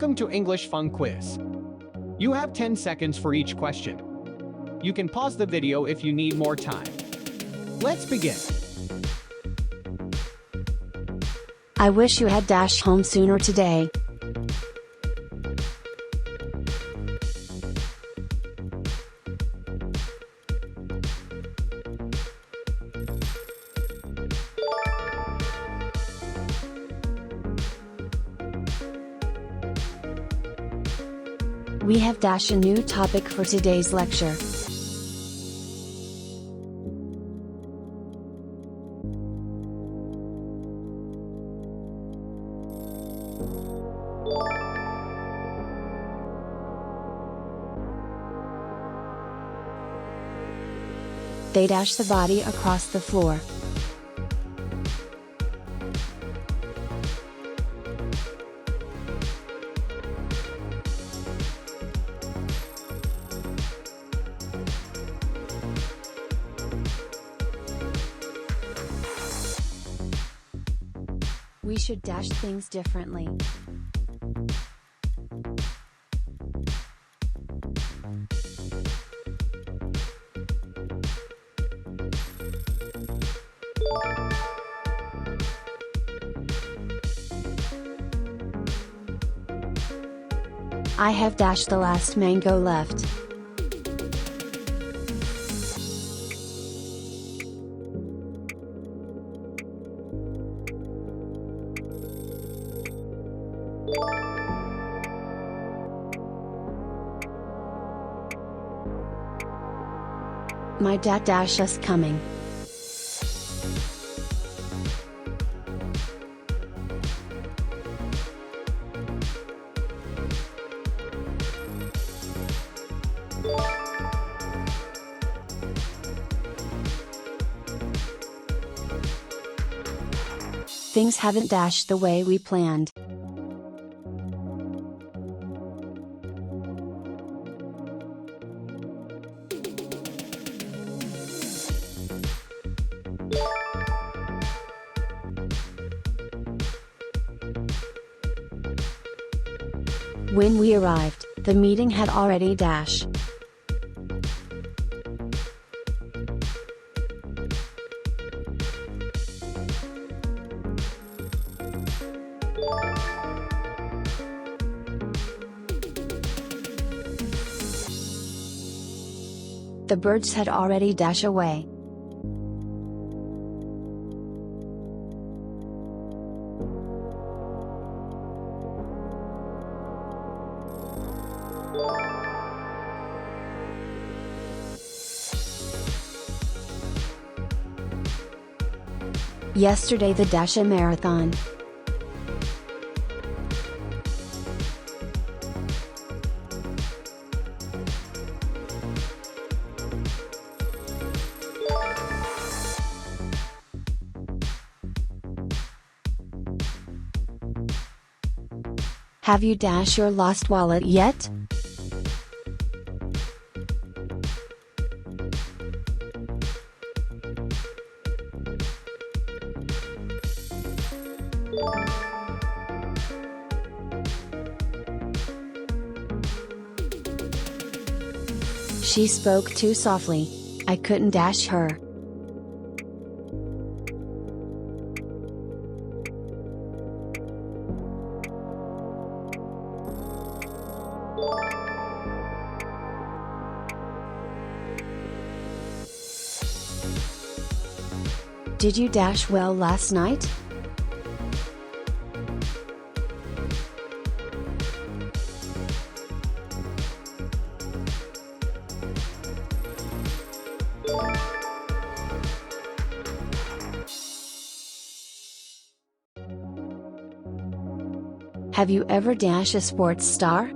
Welcome to English Fun Quiz. You have 10 seconds for each question. You can pause the video if you need more time. Let's begin. I wish you had dashed home sooner today. We have dashed a new topic for today's lecture. They dash the body across the floor. We should dash things differently. I have dashed the last mango left. My dad dash us coming. Things haven't dashed the way we planned. When we arrived, the meeting had already dashed. The birds had already dashed away. Yesterday the dash a marathon. Have you dashed your lost wallet yet? She spoke too softly. I couldn't dash her. Did you dash well last night? Have you ever dashed a sports star?